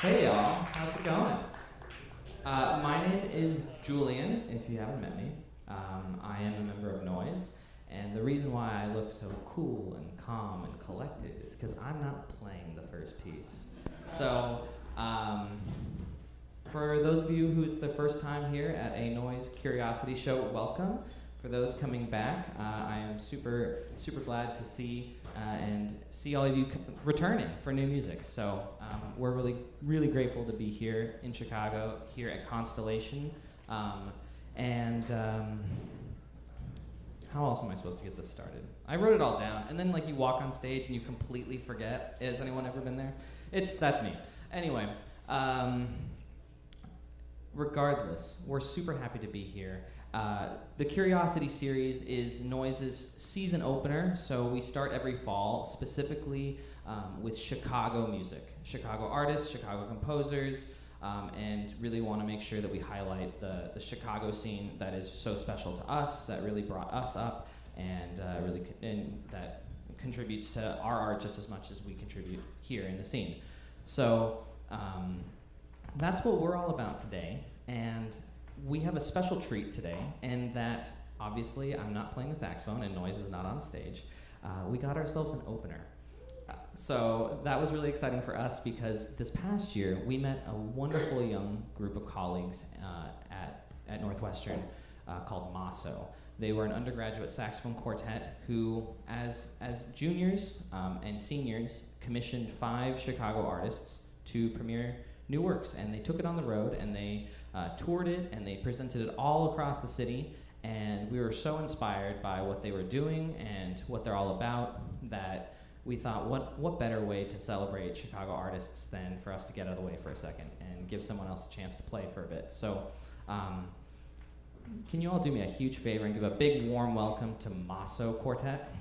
Hey y'all, how's it going? My name is Julian, if you haven't met me. I am a member of Nois, and the reason why I look so cool and calm and collected is because I'm not playing the first piece. So, for those of you who it's the first time here at a Nois Curiosity Show, welcome. For those coming back, I am super glad to see and see all of you returning for new music. So we're really grateful to be here in Chicago, here at Constellation. How else am I supposed to get this started? I wrote it all down, and then like you walk on stage and you completely forget. Has anyone ever been there? That's me. Anyway, regardless, we're super happy to be here. The Curiosity series is Nois' season opener, so we start every fall specifically with Chicago music, Chicago artists, Chicago composers, and really want to make sure that we highlight the Chicago scene that is so special to us, that really brought us up, and that contributes to our art just as much as we contribute here in the scene. So that's what we're all about today, and we have a special treat today, and that, obviously, I'm not playing the saxophone and Nois is not on stage. We got ourselves an opener. So that was really exciting for us because this past year, we met a wonderful young group of colleagues at Northwestern called Masso. They were an undergraduate saxophone quartet who, as juniors and seniors, commissioned 5 Chicago artists to premiere new works, and they took it on the road, and they toured it, and they presented it all across the city, and we were so inspired by what they were doing and what they're all about that we thought, what better way to celebrate Chicago artists than for us to get out of the way for a second and give someone else a chance to play for a bit. So can you all do me a huge favor and give a big warm welcome to Masso Quartet?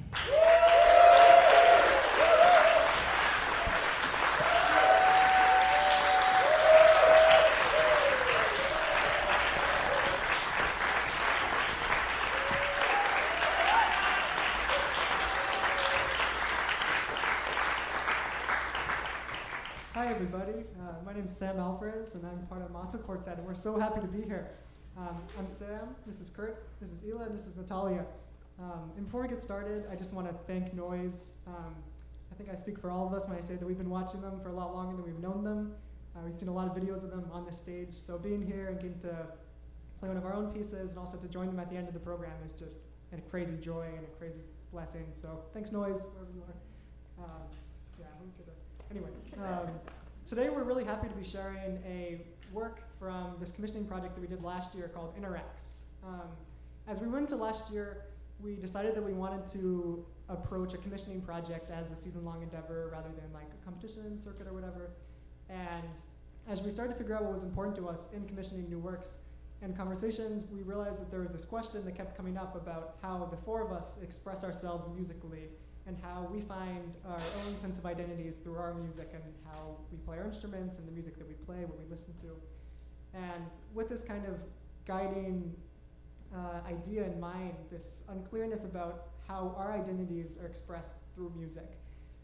Hi everybody, my name is Sam Alvarez and I'm part of Masso Quartet and we're so happy to be here. I'm Sam, this is Kurt, this is Ela, and this is Natalia. And before we get started, I just want to thank Nois. I think I speak for all of us when I say that we've been watching them for a lot longer than we've known them. We've seen a lot of videos of them on the stage, so being here and getting to play one of our own pieces and also to join them at the end of the program is just a crazy joy and a crazy blessing. So thanks Nois, wherever you are. Anyway, today we're really happy to be sharing a work from this commissioning project that we did last year called Interacts. As we went into last year, we decided that we wanted to approach a commissioning project as a season-long endeavor rather than like a competition circuit or whatever. And as we started to figure out what was important to us in commissioning new works and conversations, we realized that there was this question that kept coming up about how the 4 of us express ourselves musically and how we find our own sense of identities through our music and how we play our instruments and the music that we play, what we listen to. And with this kind of guiding idea in mind, this unclearness about how our identities are expressed through music,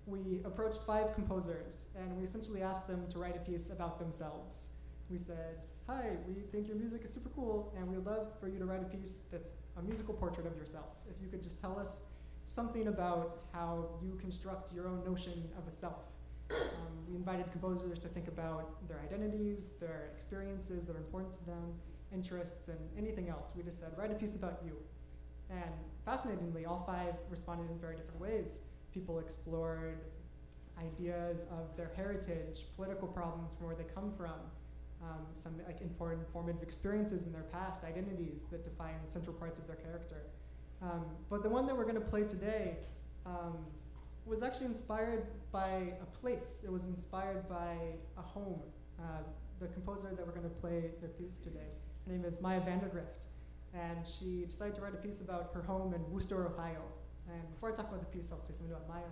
we approached 5 composers and we essentially asked them to write a piece about themselves. We said, hi, we think your music is super cool and we'd love for you to write a piece that's a musical portrait of yourself. If you could just tell us something about how you construct your own notion of a self. We invited composers to think about their identities, their experiences that are important to them, interests, and anything else. We just said, write a piece about you. And fascinatingly, all 5 responded in very different ways. People explored ideas of their heritage, political problems from where they come from, some like important formative experiences in their past, identities that define central parts of their character. But the one that we're going to play today was actually inspired by a place. It was inspired by a home. The composer that we're going to play the piece today, her name is Maya Vandergrift, and she decided to write a piece about her home in Worcester, Ohio. And before I talk about the piece, I'll say something about Maya.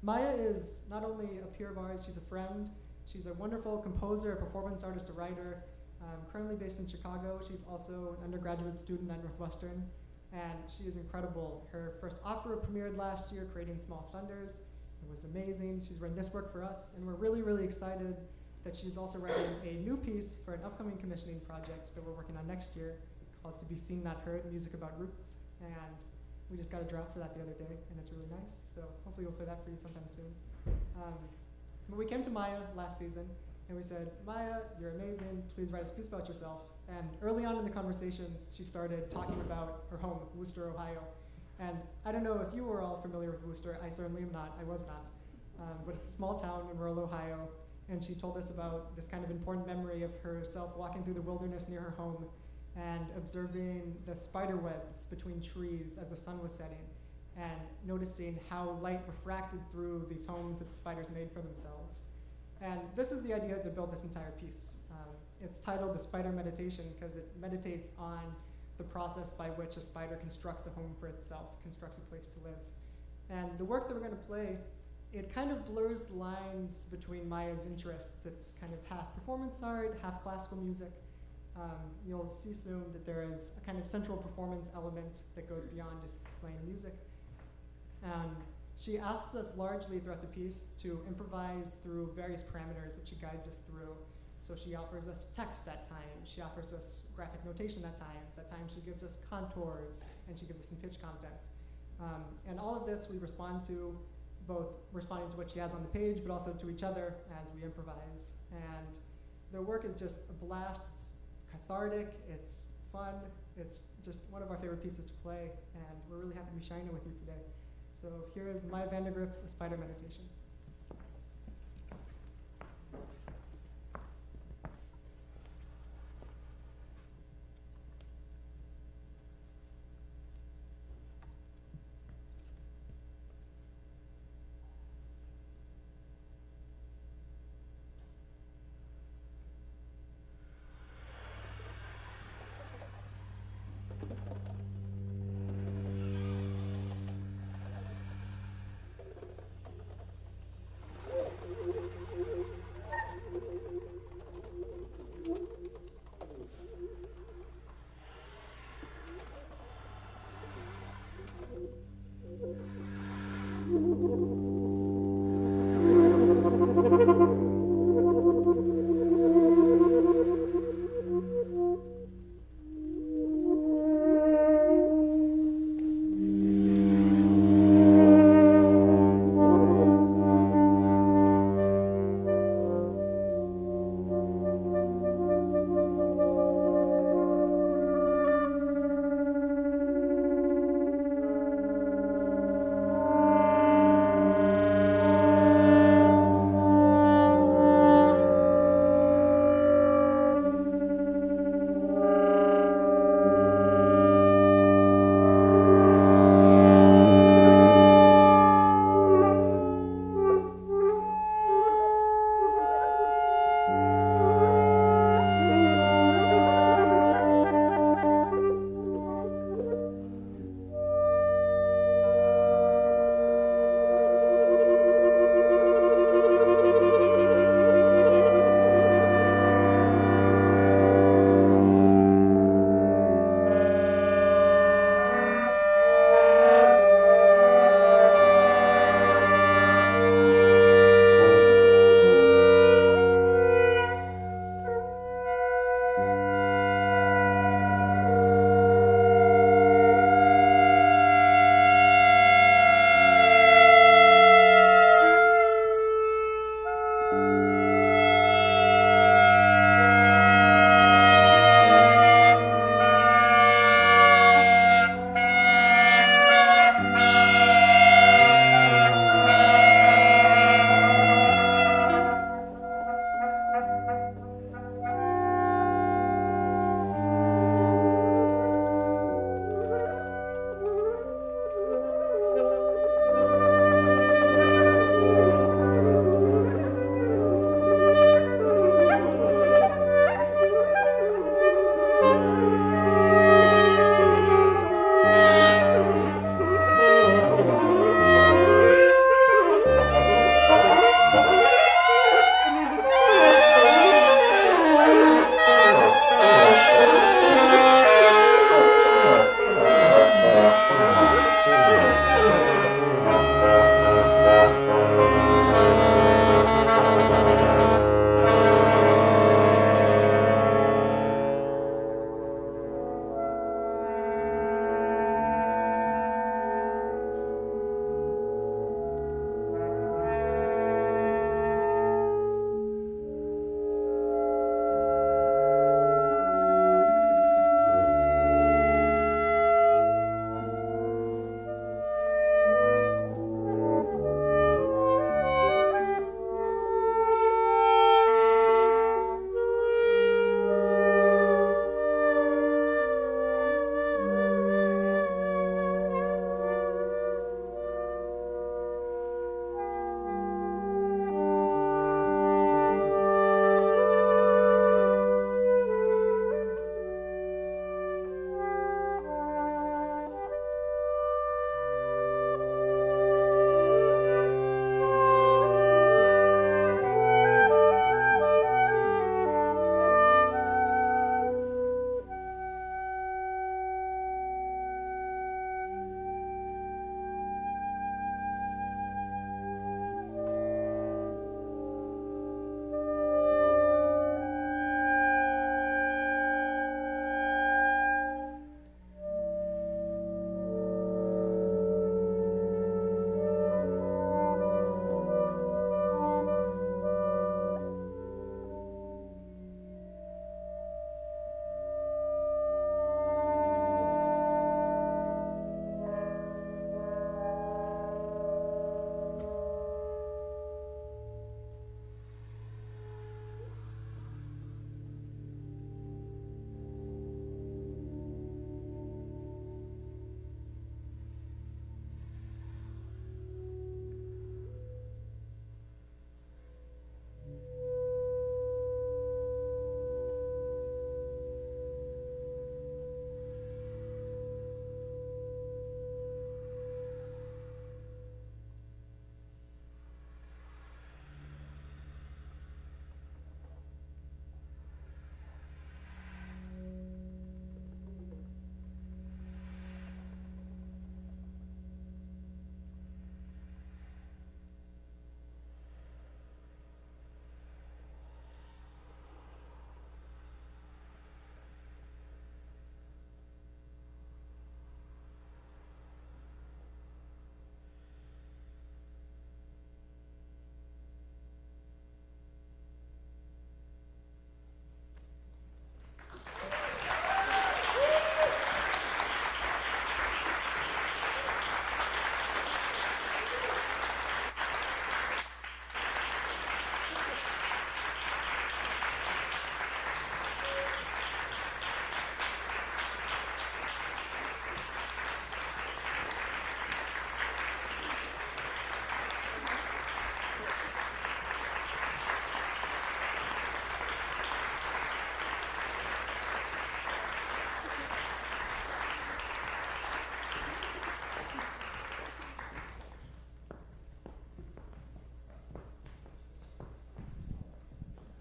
Maya is not only a peer of ours, she's a friend. She's a wonderful composer, a performance artist, a writer. Currently based in Chicago. She's also an undergraduate student at Northwestern. And she is incredible. Her first opera premiered last year, Creating Small Thunders. It was amazing. She's written this work for us, and we're really, really excited that she's also writing a new piece for an upcoming commissioning project that we're working on next year called To Be Seen Not Heard, Music About Roots. And we just got a draft for that the other day, and it's really nice. So hopefully we'll play that for you sometime soon. But we came to Maya last season, and we said, Maya, you're amazing. Please write us a piece about yourself. And early on in the conversations, she started talking about her home, Worcester, Ohio. And I don't know if you were all familiar with Worcester. I certainly am not. I was not. But it's a small town in rural Ohio. And she told us about this kind of important memory of herself walking through the wilderness near her home and observing the spider webs between trees as the sun was setting, and noticing how light refracted through these homes that the spiders made for themselves. And this is the idea that built this entire piece. It's titled The Spider Meditation because it meditates on the process by which a spider constructs a home for itself, constructs a place to live. And the work that we're going to play, it kind of blurs the lines between Maya's interests. It's kind of half performance art, half classical music. You'll see soon that there is a kind of central performance element that goes beyond just playing music. She asks us largely throughout the piece to improvise through various parameters that she guides us through. So she offers us text at times, she offers us graphic notation at times she gives us contours, and she gives us some pitch content. And all of this we respond to, both responding to what she has on the page, but also to each other as we improvise. And the work is just a blast. It's cathartic, it's fun, it's just one of our favorite pieces to play, and we're really happy to be sharing it with you today. So here is Maya Vandergrift's A Spider Meditation.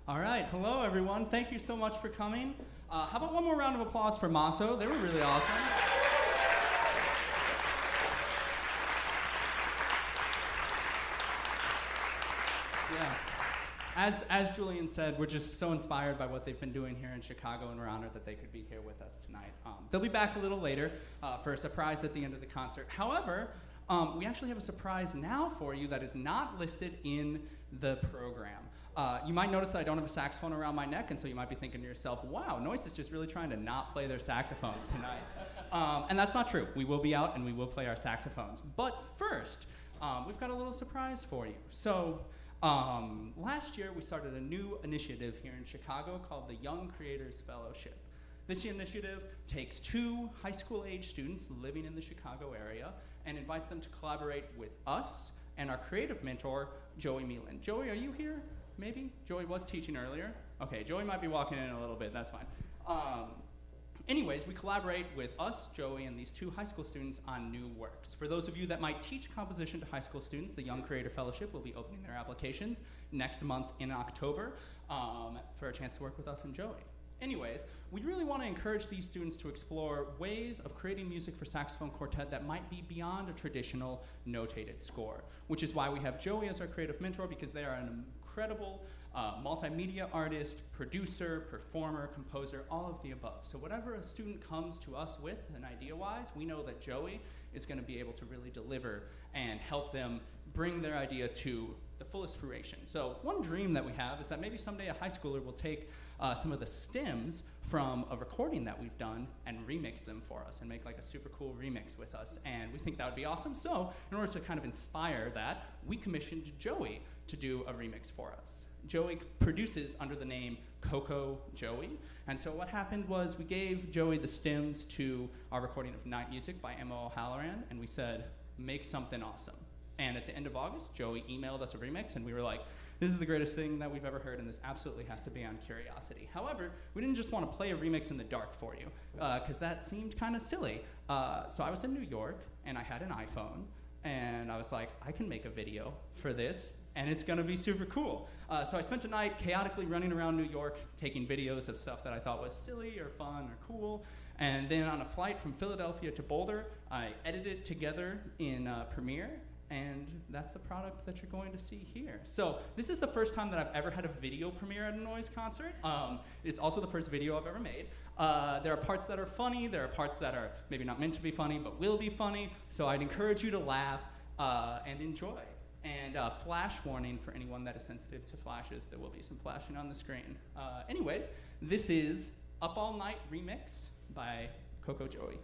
All right, hello everyone. Thank you so much for coming. How about one more round of applause for Masso? They were really awesome. Yeah. As Julian said, we're just so inspired by what they've been doing here in Chicago, and we're honored that they could be here with us tonight. They'll be back a little later for a surprise at the end of the concert. However, we actually have a surprise now for you that is not listed in the program. You might notice that I don't have a saxophone around my neck, and so you might be thinking to yourself, wow, Nois is just really trying to not play their saxophones tonight. And that's not true. We will be out and we will play our saxophones. But first, we've got a little surprise for you. So last year we started a new initiative here in Chicago called the Young Creators Fellowship. This initiative takes 2 high school age students living in the Chicago area and invites them to collaborate with us and our creative mentor, Joey Meelan. Joey, are you here? Maybe? Joey was teaching earlier. Okay, Joey might be walking in a little bit, that's fine. Anyways, we collaborate with us, Joey, and these 2 high school students on new works. For those of you that might teach composition to high school students, the Young Creator Fellowship will be opening their applications next month in October for a chance to work with us and Joey. Anyways, we really want to encourage these students to explore ways of creating music for saxophone quartet that might be beyond a traditional notated score, which is why we have Joey as our creative mentor, because they are an incredible multimedia artist, producer, performer, composer, all of the above. So whatever a student comes to us with, an idea-wise, we know that Joey is going to be able to really deliver and help them bring their idea to the fullest fruition. So one dream that we have is that maybe someday a high schooler will take some of the stems from a recording that we've done and remix them for us and make like a super cool remix with us. And we think that would be awesome. So in order to kind of inspire that, we commissioned Joey to do a remix for us. Joey produces under the name Coco Joey. And so what happened was we gave Joey the stems to our recording of Night Music by Emma O'Halloran, and we said, make something awesome. And at the end of August, Joey emailed us a remix, and we were like, this is the greatest thing that we've ever heard, and this absolutely has to be on Curiosity. However, we didn't just want to play a remix in the dark for you, because that seemed kind of silly. So I was in New York, and I had an iPhone, and I was like, I can make a video for this, and it's gonna be super cool. So I spent a night chaotically running around New York, taking videos of stuff that I thought was silly or fun or cool. And then on a flight from Philadelphia to Boulder, I edited it together in Premiere, and that's the product that you're going to see here. So this is the first time that I've ever had a video premiere at a Nois concert. It's also the first video I've ever made. There are parts that are funny, there are parts that are maybe not meant to be funny, but will be funny. So I'd encourage you to laugh and enjoy. And flash warning for anyone that is sensitive to flashes, there will be some flashing on the screen. Anyways, this is Up All Night Remix by Coco Joey.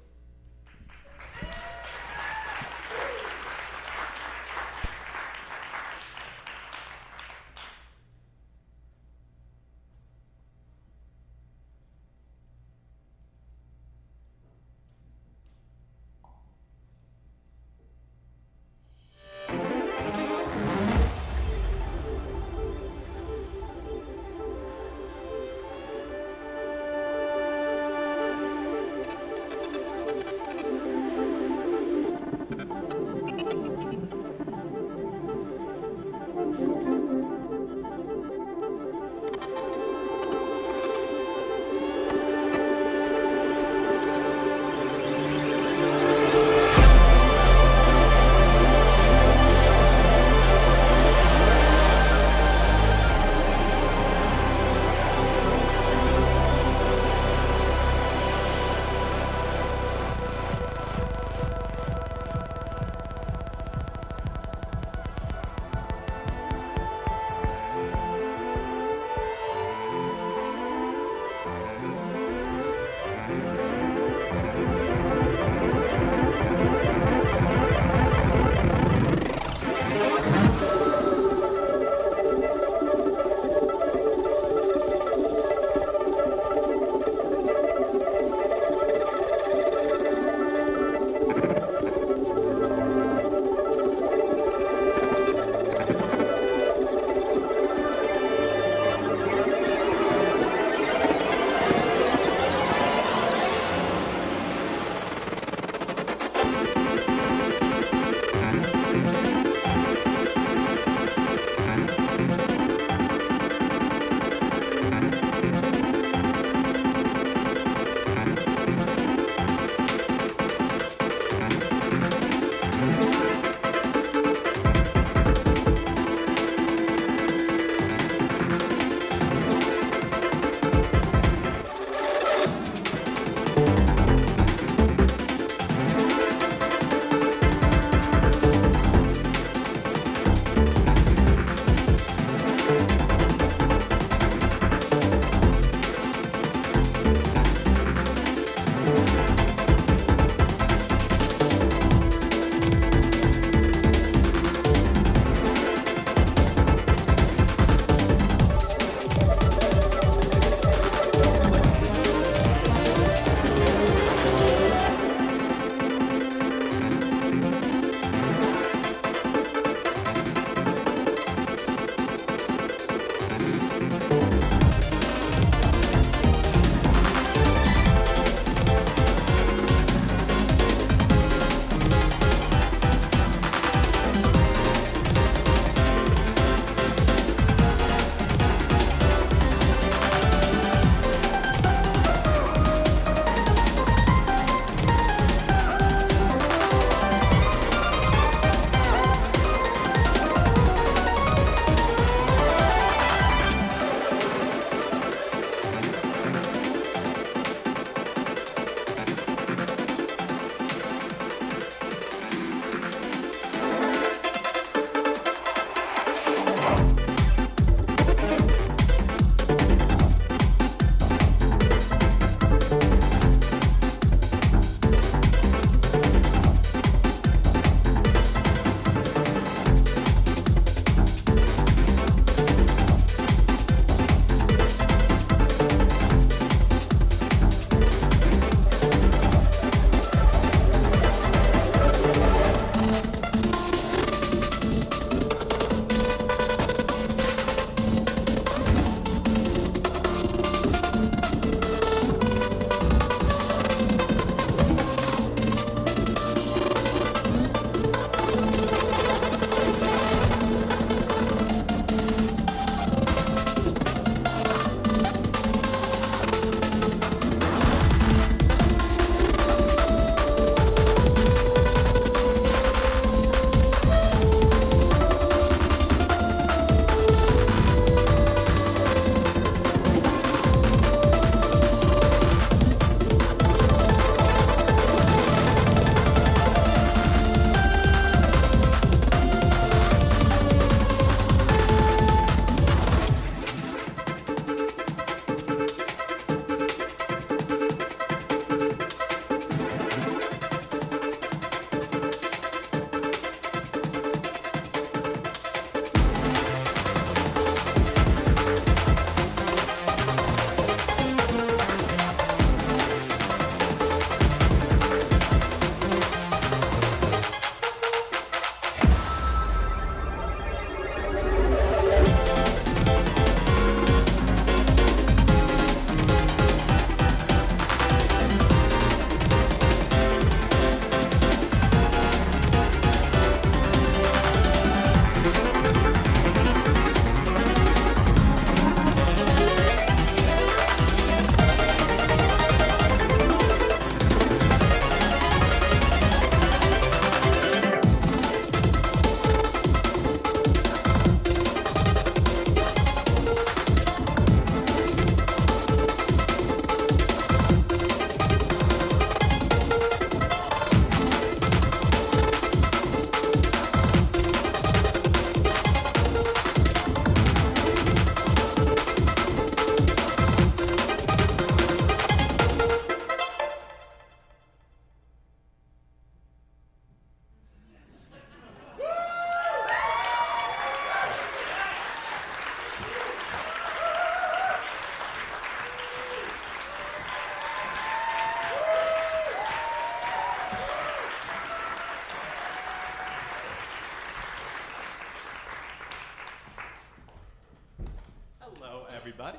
Hello, everybody.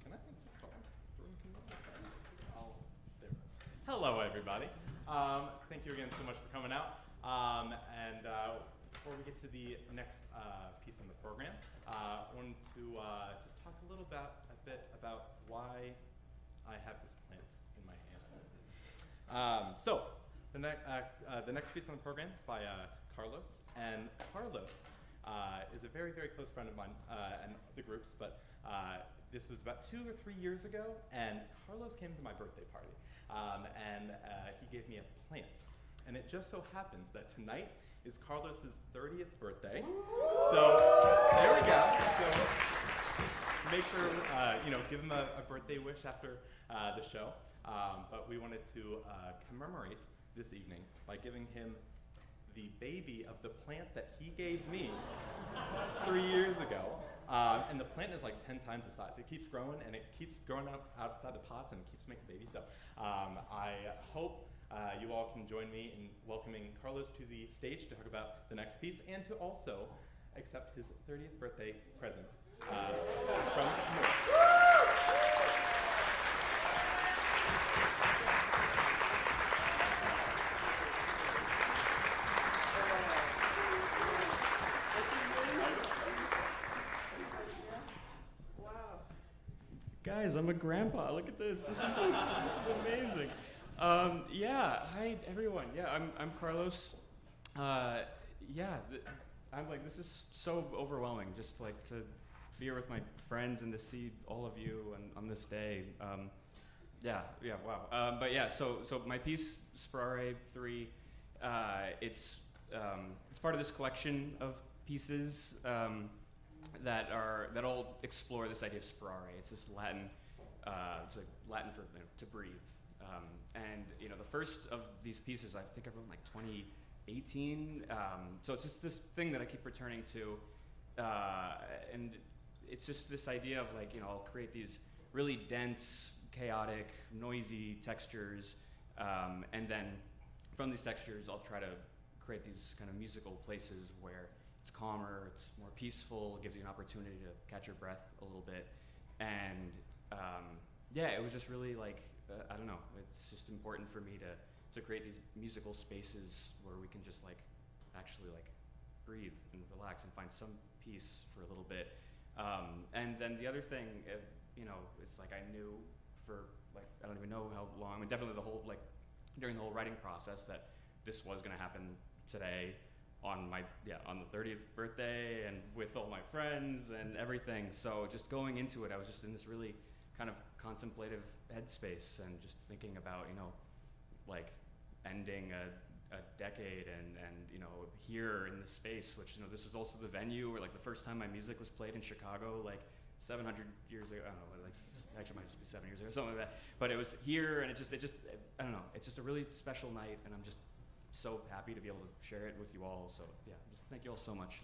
Can I just talk? There. Hello, everybody. Thank you again so much for coming out. Before we get to the next piece in the program, I wanted to just talk a bit about why I have this plant in my hands. The next piece on the program is by Carlos, and Carlos is a very, very close friend of mine and the group's, but this was about 2 or 3 years ago, and Carlos came to my birthday party, and he gave me a plant. And it just so happens that tonight is Carlos's 30th birthday. So there we go. So make sure, give him a birthday wish after the show. But we wanted to commemorate this evening by giving him the baby of the plant that he gave me 3 years ago. And the plant is like 10 times the size. It keeps growing, and it keeps growing up outside the pots, and it keeps making babies. So I hope you all can join me in welcoming Carlos to the stage to talk about the next piece, and to also accept his 30th birthday present from Guys, I'm a grandpa. Look at this. This is amazing. Hi everyone. Yeah, I'm Carlos. I'm like, this is so overwhelming, just like to be here with my friends and to see all of you on this day. Wow. So my piece, Sperare 3, it's part of this collection of pieces that all explore this idea of sperare. It's this Latin, it's like Latin for to breathe. And the first of these pieces I think I wrote in like 2018. So it's just this thing that I keep returning to, and it's just this idea of like I'll create these really dense, chaotic, noisy textures, and then from these textures I'll try to create these kind of musical places where it's calmer, it's more peaceful, it gives you an opportunity to catch your breath a little bit. And it was just really like, I don't know, it's just important for me to create these musical spaces where we can just like actually like breathe and relax and find some peace for a little bit. And then the other thing, it's like I knew for like, I don't even know how long, I mean definitely during the whole writing process that this was gonna happen today, on the 30th birthday and with all my friends and everything. So just going into it, I was just in this really kind of contemplative headspace and just thinking about, like ending a decade and here in this space, which, this was also the venue where like the first time my music was played in Chicago, like 700 years ago, I don't know, like actually it might just be 7 years ago or something like that. But it was here, and it just, I don't know, it's just a really special night, and I'm just so happy to be able to share it with you all. So yeah, just thank you all so much.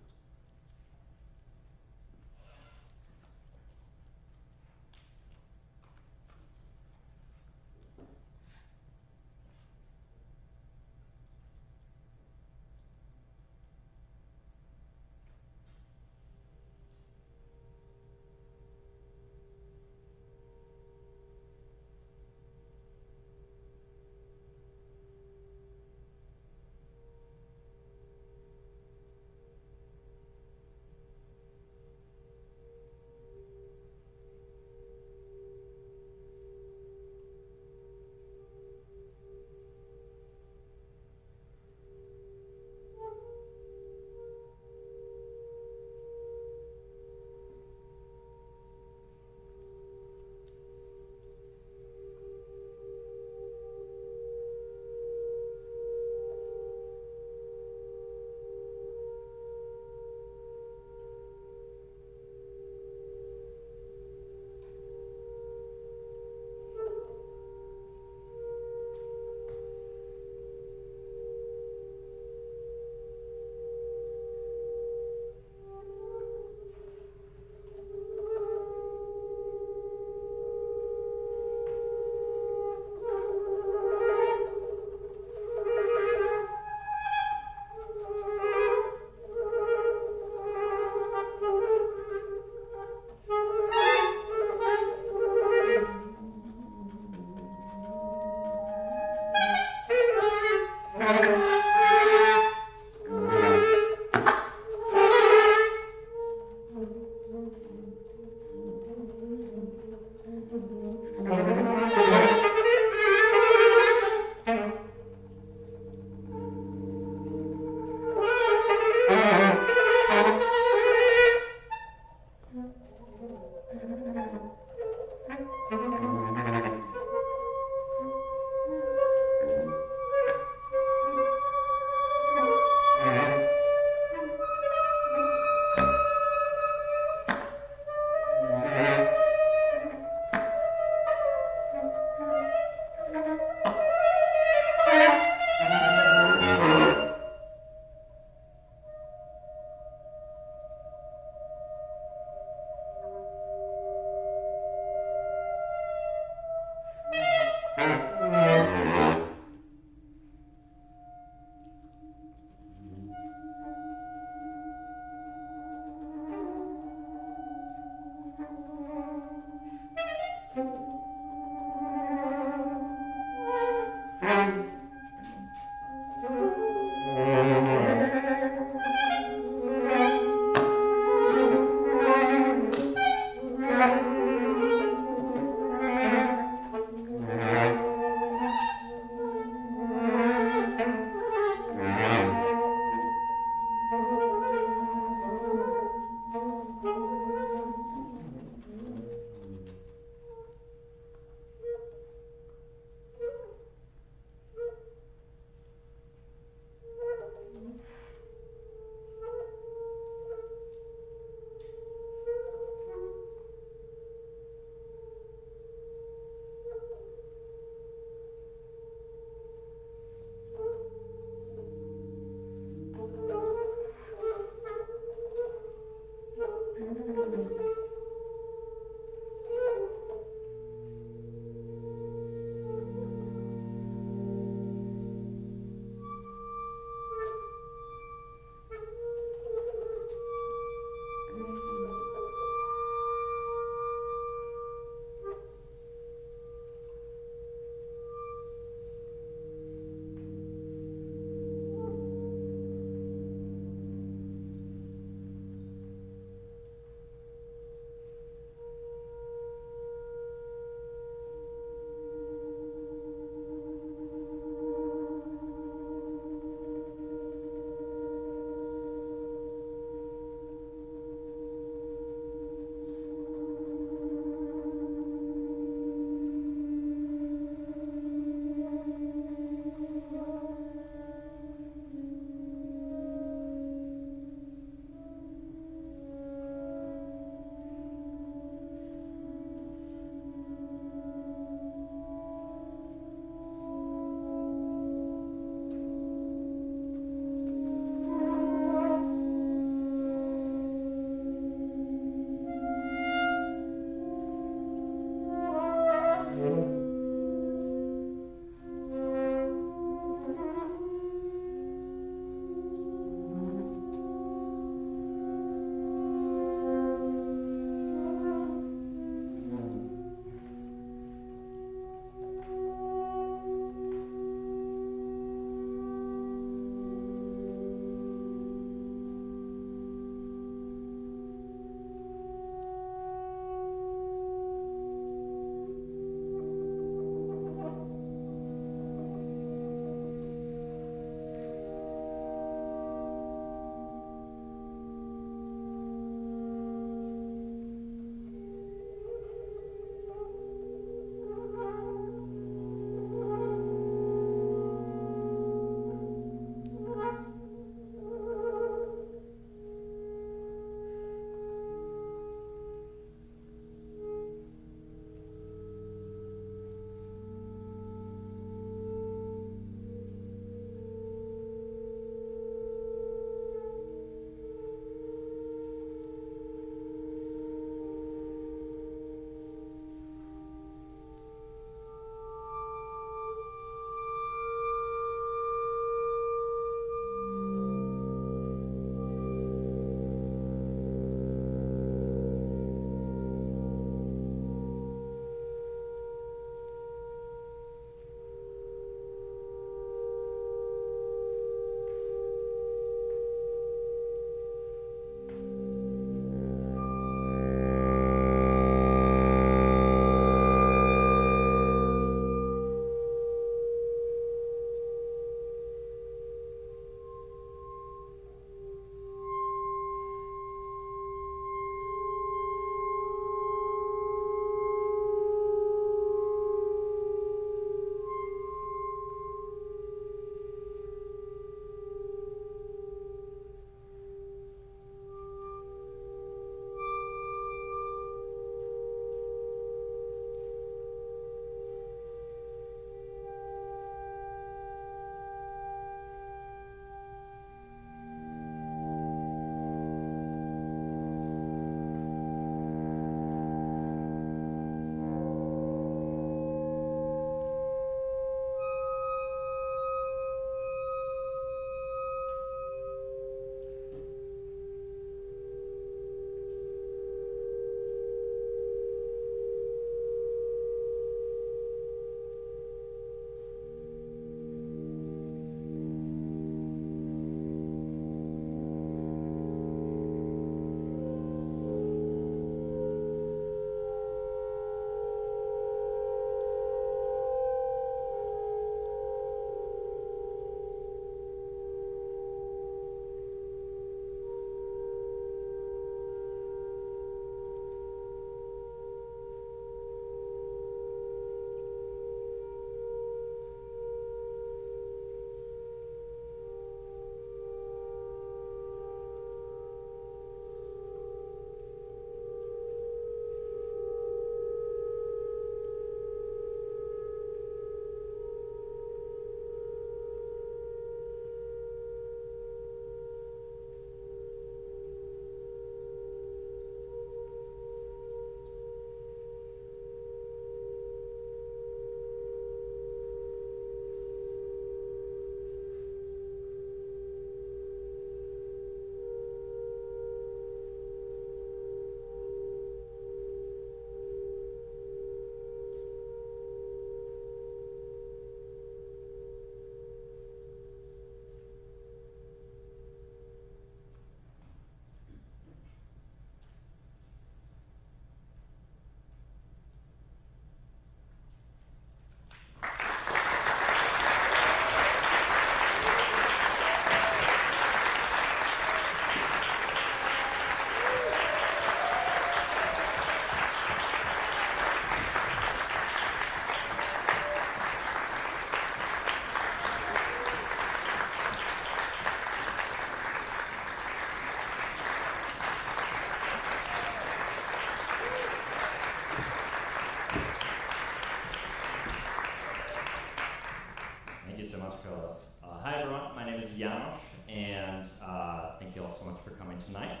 you all so much for coming tonight.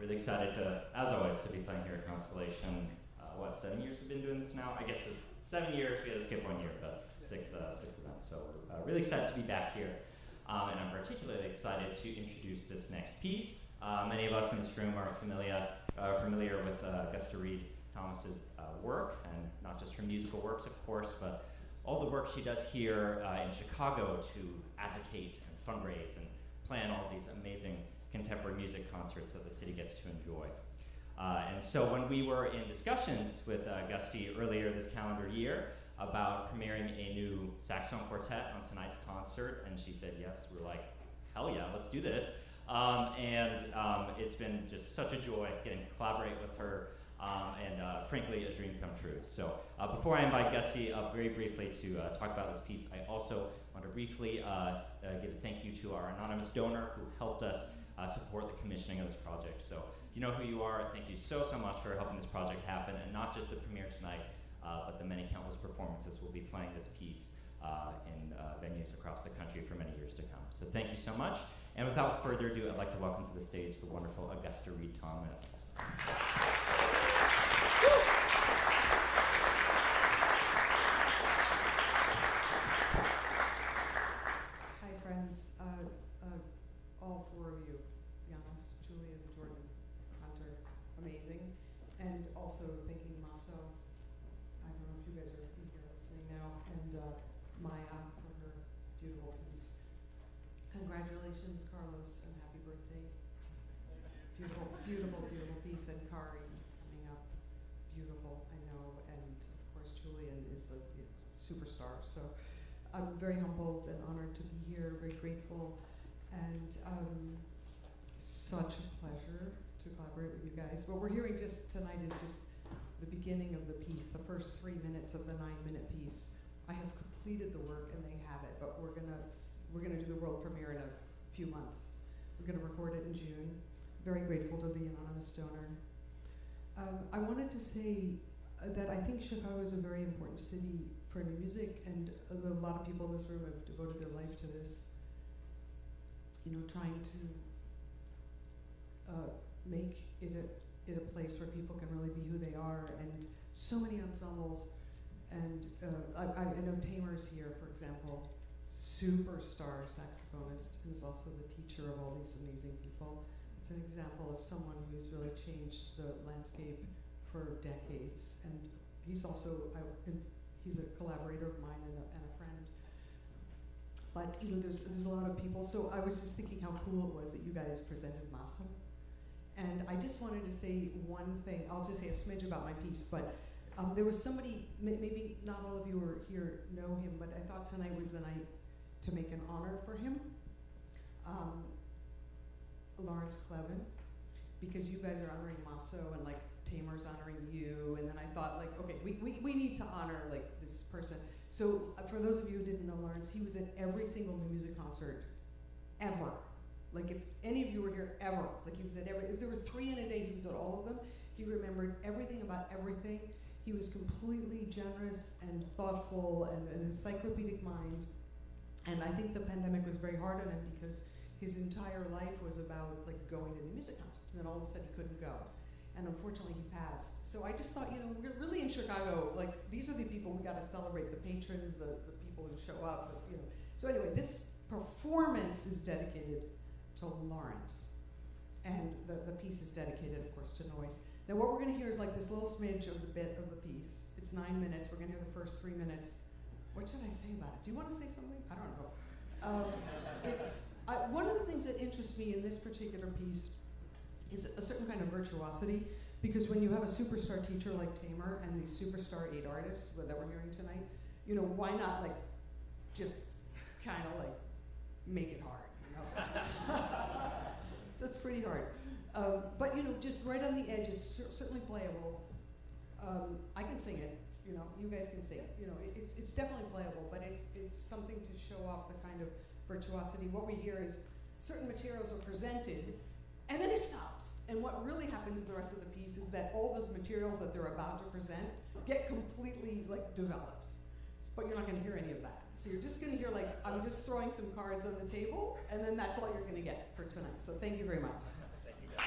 Really excited to, as always, to be playing here at Constellation. 7 years we've been doing this now? I guess it's 7 years. We had to skip 1 year, but sixth event. So really excited to be back here. And I'm particularly excited to introduce this next piece. Many of us in this room are familiar with Augusta Read Thomas's work, and not just her musical works, of course, but all the work she does here in Chicago to advocate and fundraise and plan all these amazing contemporary music concerts that the city gets to enjoy. And so when we were in discussions with Gusty earlier this calendar year about premiering a new saxophone quartet on tonight's concert, and she said yes, we're like, hell yeah, let's do this. It's been just such a joy getting to collaborate with her, and frankly, a dream come true. So before I invite Gusty up very briefly to talk about this piece, I also want to briefly give a thank you to our anonymous donor who helped us support the commissioning of this project. So you know who you are. Thank you so much for helping this project happen, and not just the premiere tonight, but the many countless performances we'll be playing this piece in venues across the country for many years to come. So thank you so much. And without further ado, I'd like to welcome to the stage the wonderful Augusta Read Thomas. Hi, friends. All four of you, János, Julian, Jordan, Hunter, amazing. And also thanking Masso. I don't know if you guys are here listening now, and Maya for her beautiful piece. Congratulations, Carlos, and happy birthday. Beautiful, beautiful, beautiful piece. And Kari coming up. Beautiful, I know. And of course, Julian is a superstar. So I'm very humbled and honored to be here, very grateful. And such a pleasure to collaborate with you guys. What we're hearing just tonight is just the beginning of the piece, the first 3 minutes of the 9-minute piece. I have completed the work and they have it, but we're gonna do the world premiere in a few months. We're gonna record it in June. Very grateful to the anonymous donor. I wanted to say that I think Chicago is a very important city for new music, and a lot of people in this room have devoted their life to this. You know, trying to make it a place where people can really be who they are, and so many ensembles. And I know Tamer's here, for example, superstar saxophonist, who's also the teacher of all these amazing people. It's an example of someone who's really changed the landscape for decades. And he's also, he's a collaborator of mine and a friend. But you know, there's a lot of people. So I was just thinking how cool it was that you guys presented Masso. And I just wanted to say one thing. I'll just say a smidge about my piece, but there was somebody, maybe not all of you are here know him, but I thought tonight was the night to make an honor for him. Lawrence Clevin, because you guys are honoring Masso and like Tamer's honoring you, and then I thought like, okay, we need to honor like this person. So for those of you who didn't know Lawrence, he was at every single new music concert ever. Like if any of you were here ever, like he was at every, if there were 3 in a day, he was at all of them. He remembered everything about everything. He was completely generous and thoughtful and an encyclopedic mind. And I think the pandemic was very hard on him because his entire life was about like going to the music concerts, and then all of a sudden he couldn't go. And unfortunately he passed. So I just thought, you know, we're really in Chicago, like these are the people we gotta celebrate, the patrons, the people who show up, you know. So anyway, this performance is dedicated to Lawrence. And the piece is dedicated, of course, to Nois. Now what we're gonna hear is like this little smidge of the bit of the piece. It's 9 minutes, we're gonna hear the first 3 minutes. What should I say about it? Do you wanna say something? I don't know. One of the things that interests me in this particular piece is a certain kind of virtuosity, because when you have a superstar teacher like Tamer and these superstar 8 artists that we're hearing tonight, you know, why not like just kind of like make it hard, you know? So it's pretty hard. But you know, just right on the edge is certainly playable. I can sing it, you know, you guys can sing it. You know, it's definitely playable, but it's something to show off the kind of virtuosity. What we hear is certain materials are presented, and then it stops. And what really happens in the rest of the piece is that all those materials that they're about to present get completely like developed. but you're not going to hear any of that. So you're just going to hear, like, I'm just throwing some cards on the table, and then that's all you're going to get for tonight. So thank you very much. Thank you, guys.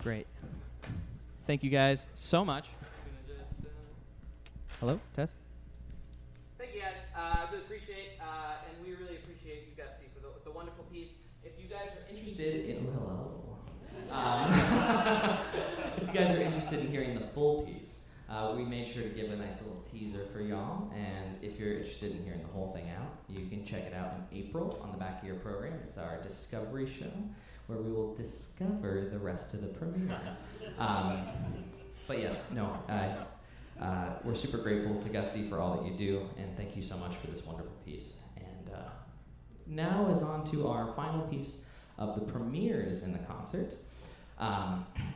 Great. Thank you guys so much. Hello, Tess? Thank you guys. I really appreciate, and we really appreciate you guys for the wonderful piece. If you guys are Interested in if you guys are interested in hearing the full piece, we made sure to give a nice little teaser for y'all. And if you're interested in hearing the whole thing out, you can check it out in April on the back of your program. It's our Discovery Show, where we will discover the rest of the premiere. But yes, no, we're super grateful to Gusty for all that you do, and thank you so much for this wonderful piece. And now is on to our final piece of the premieres in the concert.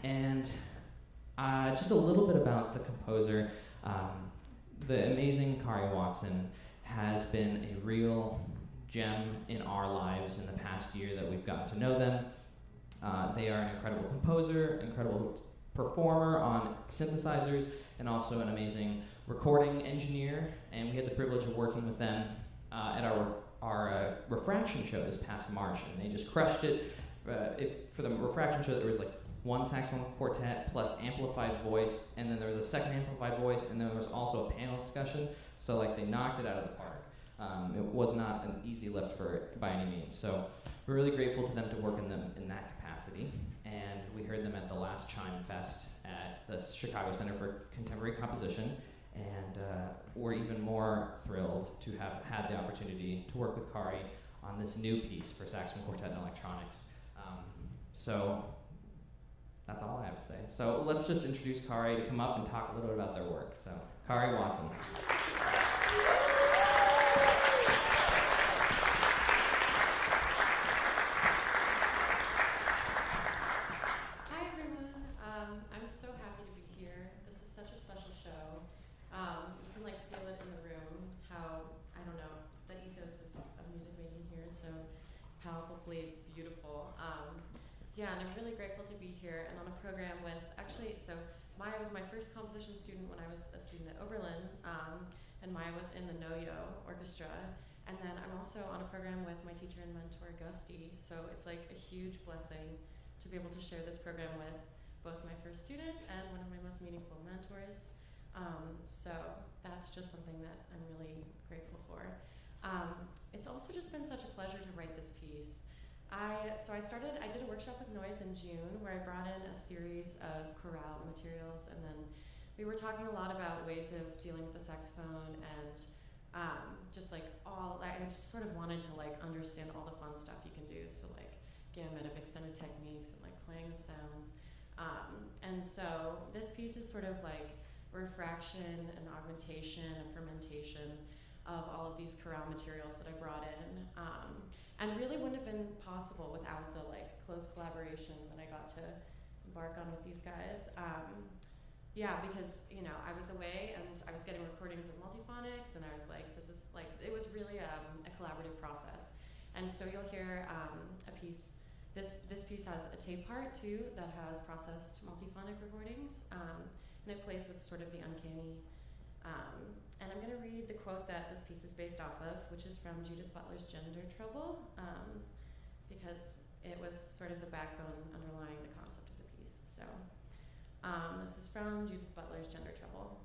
And just a little bit about the composer. The amazing Kari Watson has been a real gem in our lives in the past year that we've gotten to know them. They are an incredible composer, incredible performer on synthesizers, and also an amazing recording engineer. And we had the privilege of working with them at our refraction show this past March, and they just crushed it. For the refraction show, there was like one saxophone quartet plus amplified voice, and then there was a second amplified voice, and then there was also a panel discussion. So like they knocked it out of the park. It was not an easy lift by any means. So we're really grateful to them to work in that capacity. And we heard them at the last Chime Fest at the Chicago Center for Contemporary Composition. And we're even more thrilled to have had the opportunity to work with Kari on this new piece for saxophone quartet and electronics. So that's all I have to say. So let's just introduce Kari to come up and talk a little bit about their work. So Kari Watson. Hi everyone. I'm so happy to be here. This is such a special show. You can like feel it in the room, how, I don't know, the ethos of music making here is so palpably beautiful. Yeah, and I'm really grateful to be here and on a program with, so Maya was my first composition student when I was a student at Oberlin, and Maya was in the Nois orchestra. And then I'm also on a program with my teacher and mentor, Augusta. So it's like a huge blessing to be able to share this program with both my first student and one of my most meaningful mentors. So that's just something that I'm really grateful for. It's also just been such a pleasure to write this piece. I did a workshop with Nois in June where I brought in a series of chorale materials, and then we were talking a lot about ways of dealing with the saxophone and I just sort of wanted to like understand all the fun stuff you can do. So like gamut of extended techniques and like playing with sounds. And so this piece is sort of like refraction and augmentation, a fermentation of all of these chorale materials that I brought in. And really wouldn't have been possible without the like close collaboration that I got to embark on with these guys. Yeah, because I was away and I was getting recordings of multiphonics, and I was like, it was really a collaborative process. And so you'll hear a piece. This piece has a tape part too that has processed multiphonic recordings, and it plays with sort of the uncanny. And I'm going to read the quote that this piece is based off of, which is from Judith Butler's Gender Trouble, because it was sort of the backbone underlying the concept of the piece. So this is from Judith Butler's Gender Trouble.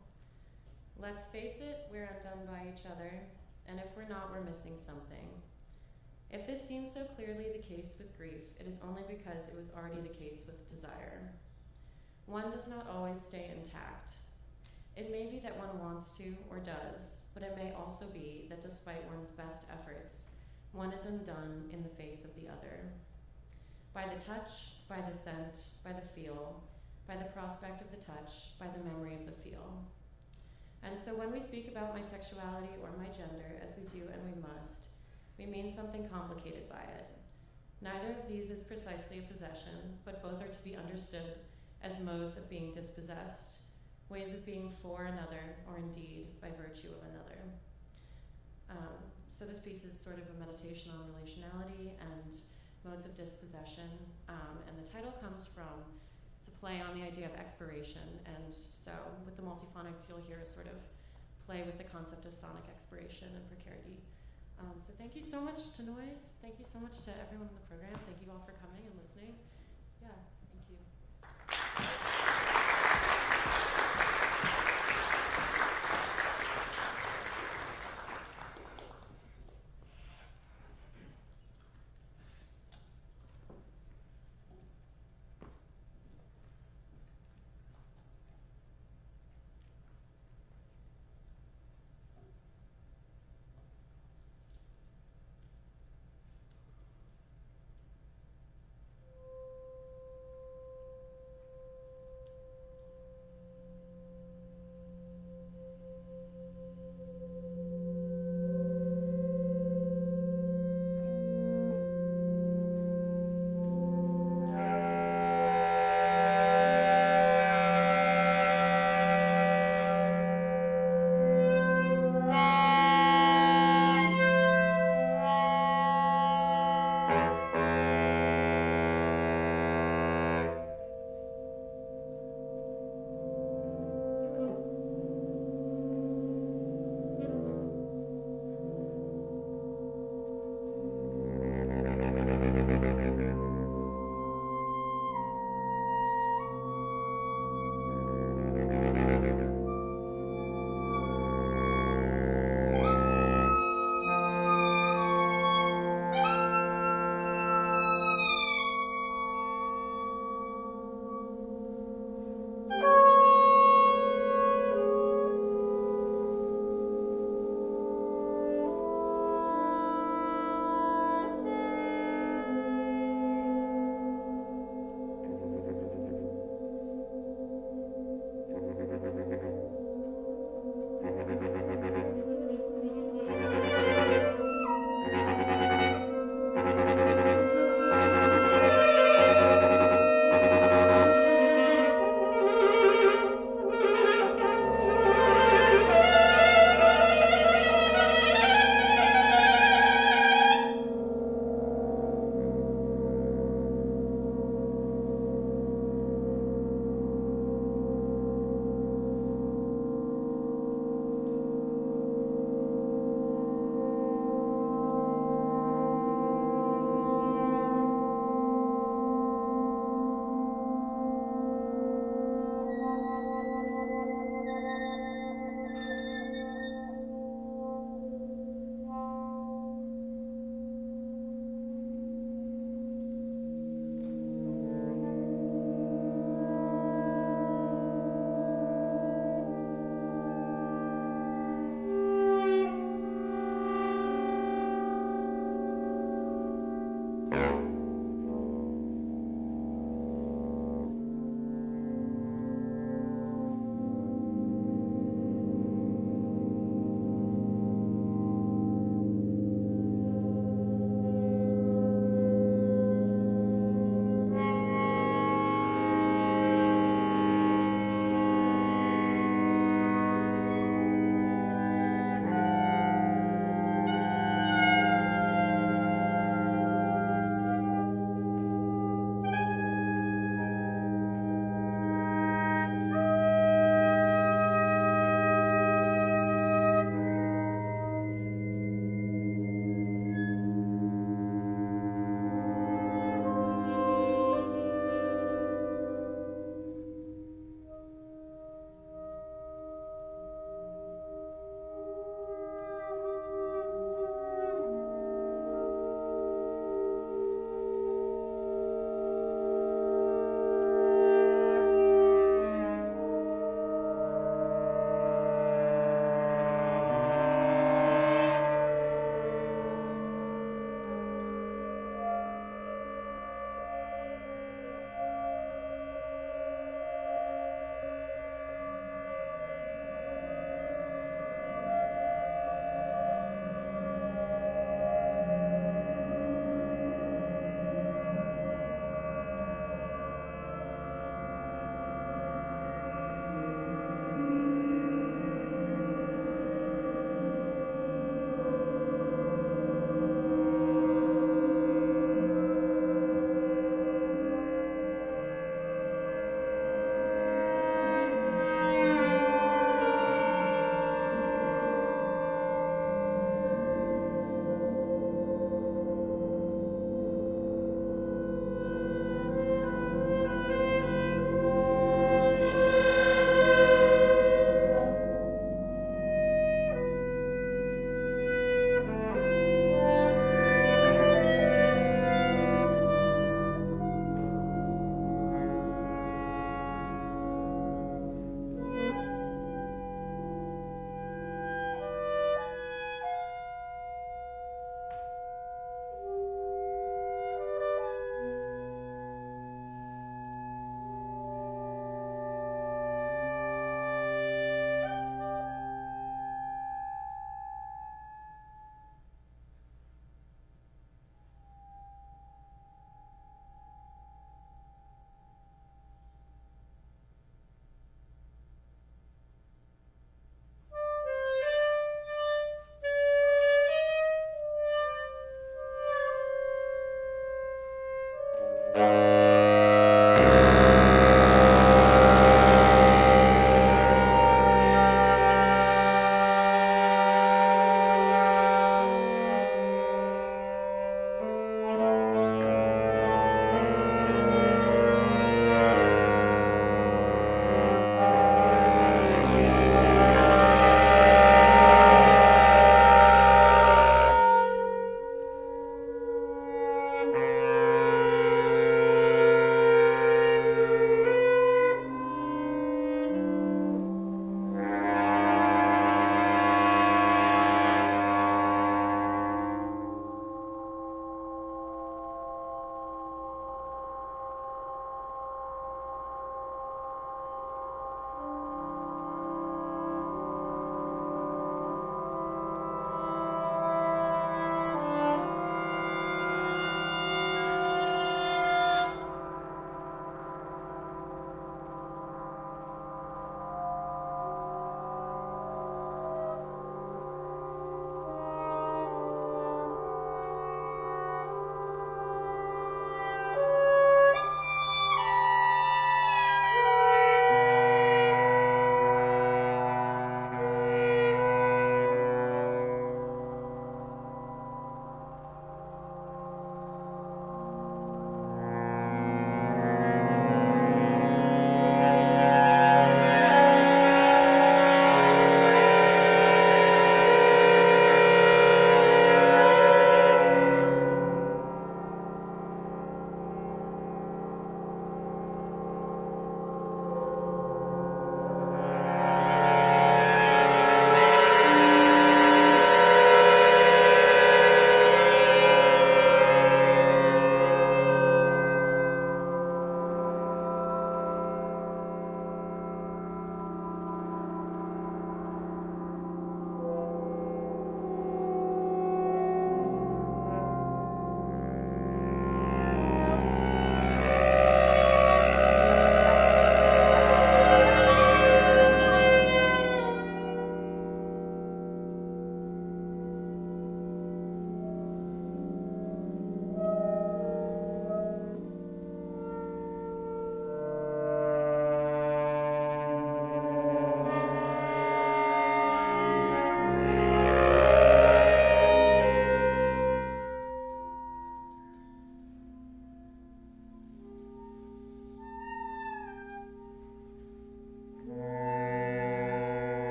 Let's face it, we're undone by each other, and if we're not, we're missing something. If this seems so clearly the case with grief, it is only because it was already the case with desire. One does not always stay intact. It may be that one wants to or does, but it may also be that despite one's best efforts, one is undone in the face of the other. By the touch, by the scent, by the feel, by the prospect of the touch, by the memory of the feel. And so when we speak about my sexuality or my gender, as we do and we must, we mean something complicated by it. Neither of these is precisely a possession, but both are to be understood as modes of being dispossessed, ways of being for another, or indeed by virtue of another. So this piece is sort of a meditation on relationality and modes of dispossession, and the title comes from, it's a play on the idea of expiration, and so with the multiphonics you'll hear a sort of play with the concept of sonic expiration and precarity. So thank you so much to Nois, thank you so much to everyone in the program, thank you all for coming and listening. Yeah, thank you.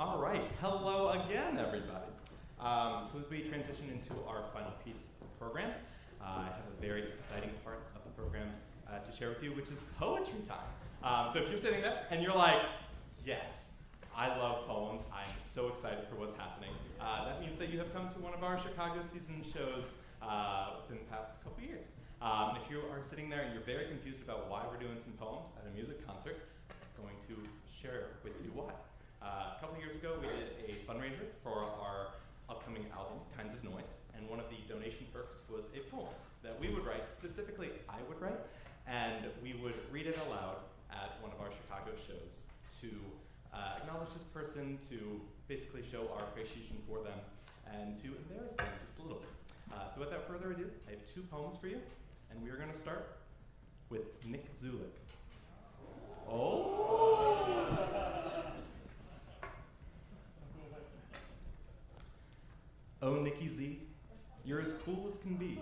All right, hello again, everybody. So as we transition into our final piece of the program, I have a very exciting part of the program to share with you, which is poetry time. So if you're sitting there and you're like, yes, I love poems, I'm so excited for what's happening, that means that you have come to one of our Chicago season shows within the past couple years. If you are sitting there and you're very confused about why we're doing some poems at a music concert, I'm going to share with you why. A couple years ago, we did a fundraiser for our upcoming album, Kinds of Nois, and one of the donation perks was a poem that we would write, specifically I would write, and we would read it aloud at one of our Chicago shows to acknowledge this person, to basically show our appreciation for them, and to embarrass them just a little bit. So without further ado, I have two poems for you, and we are going to start with Nick Zulik. Oh! Oh, Nicky Z, you're as cool as can be.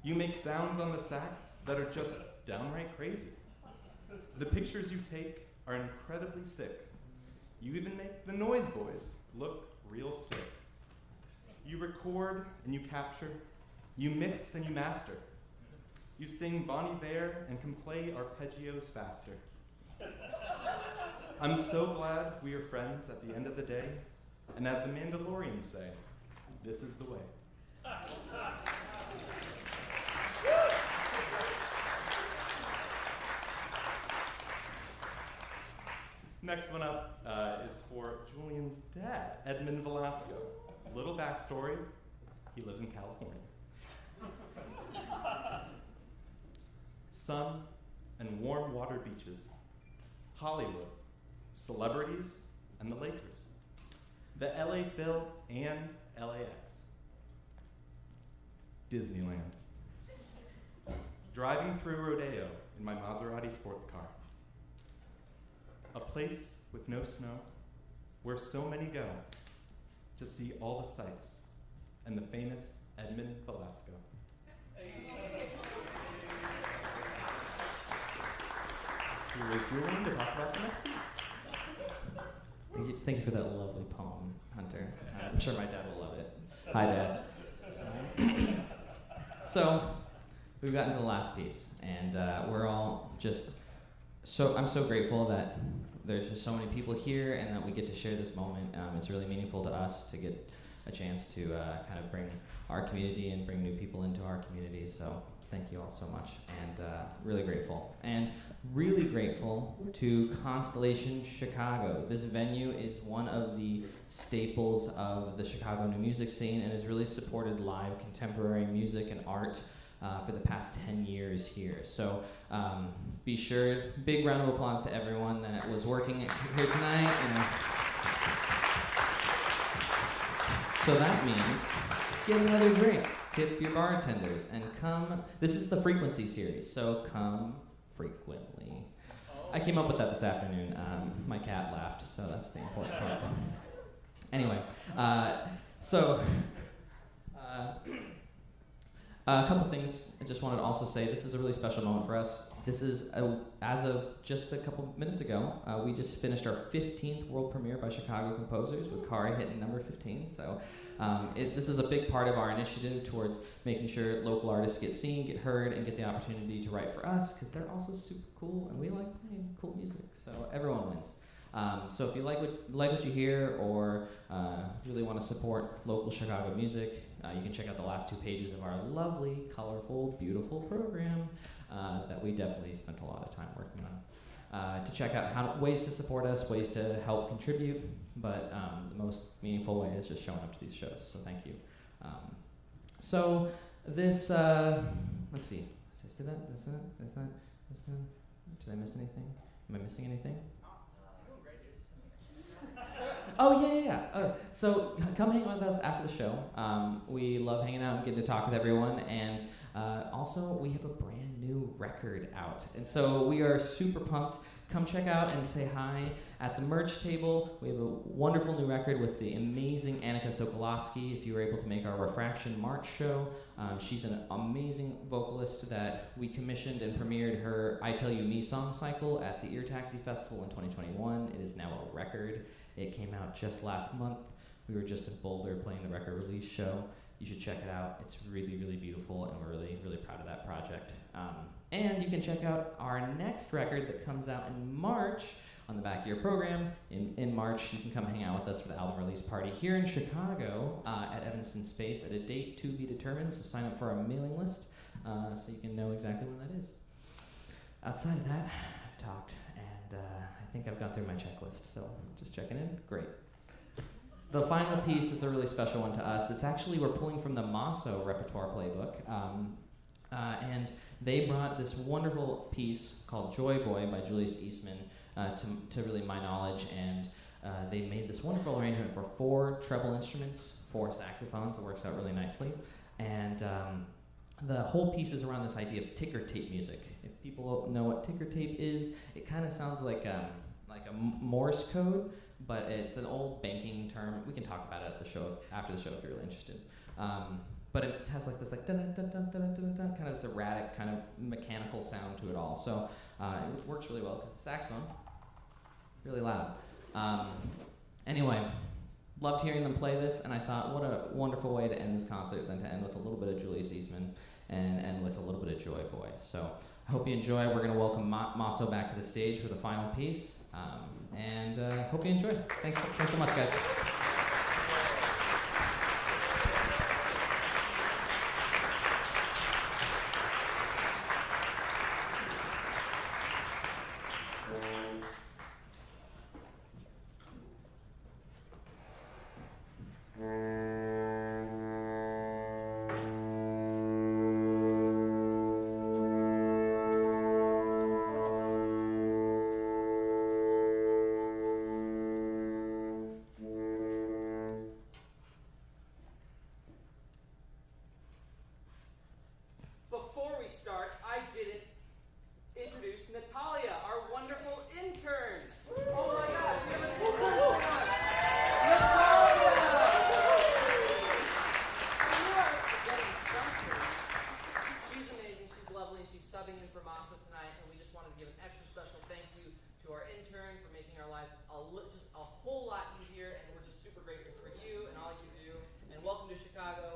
You make sounds on the sax that are just downright crazy. The pictures you take are incredibly sick. You even make the Noise Boys look real slick. You record and you capture. You mix and you master. You sing Bon Iver and can play arpeggios faster. I'm so glad we are friends at the end of the day, and as the Mandalorians say, this is the way. Next one up is for Julian's dad, Edmund Velasco. Little backstory, he lives in California. Sun and warm water beaches, Hollywood, celebrities, and the Lakers. The LA Phil and LAX. Disneyland. Driving through Rodeo in my Maserati sports car. A place with no snow, where so many go to see all the sights, and the famous Edmund Velasco. Here is Julian to talk about the next piece. Thank you for that lovely poem, Hunter. I'm sure my dad will love it. Hi, Dad. So, we've gotten to the last piece, and we're all just I'm so grateful that there's just so many people here and that we get to share this moment. It's really meaningful to us to get a chance to kind of bring our community and bring new people into our community. So thank you all so much, and really grateful. And really grateful to Constellation Chicago. This venue is one of the staples of the Chicago new music scene and has really supported live contemporary music and art for the past 10 years here. So be sure, big round of applause to everyone that was working here tonight. So that means get another drink, tip your bartenders, and come. This is the frequency series, so come frequently. I came up with that this afternoon. My cat laughed, so that's the important part. Anyway, a couple things I just wanted to also say. This is a really special moment for us. This is, as of just a couple minutes ago, we just finished our 15th world premiere by Chicago composers with Kari hitting number 15. So this is a big part of our initiative towards making sure local artists get seen, get heard, and get the opportunity to write for us, because they're also super cool, and we like playing cool music, so everyone wins. So if you like what you hear, or really want to support local Chicago music, you can check out the last 2 pages of our lovely, colorful, beautiful program that we definitely spent a lot of time working on. To check out ways to support us, ways to help contribute, but the most meaningful way is just showing up to these shows, so thank you. So this, let's see, did I say that? Is that? Did I miss anything? Am I missing anything? Oh, yeah. So come hang with us after the show. We love hanging out and getting to talk with everyone. And Also, we have a brand new record out, and so we are super pumped. Come check out and say hi at the merch table. We have a wonderful new record with the amazing Annika Sokolovsky. If you were able to make our Refraction March show, she's an amazing vocalist that we commissioned and premiered her I Tell You Me song cycle at the Ear Taxi Festival in 2021. It is now a record. It came out just last month. We were just in Boulder playing the record release show. You should check it out. It's really, really beautiful, and we're really, really proud of that project. And you can check out our next record that comes out in March on the back of your program. In March, you can come hang out with us for the album release party here in Chicago at Evanston Space at a date to be determined, so sign up for our mailing list so you can know exactly when that is. Outside of that, I've talked, and I think I've gone through my checklist, so just checking in. Great. The final piece is a really special one to us. It's actually, we're pulling from the Masso repertoire playbook. And they brought this wonderful piece called Joy Boy by Julius Eastman to really my knowledge. And they made this wonderful arrangement for 4 treble instruments, 4 saxophones. It works out really nicely. And the whole piece is around this idea of ticker tape music. If people know what ticker tape is, it kind of sounds like a Morse code, but it's an old banking term. We can talk about it at the show, after the show, if you're really interested. But it has like this like dun dun dun dun dun dun, kind of this erratic kind of mechanical sound to it all. So it works really well because the saxophone really loud. Anyway, loved hearing them play this, and I thought, what a wonderful way to end this concert than to end with a little bit of Julius Eastman and end with a little bit of Joy Boy. So I hope you enjoy. We're going to welcome Masso back to the stage for the final piece, and hope you enjoy. Thanks so much, guys. Just a whole lot easier, and we're just super grateful for you and all you do. And welcome to Chicago.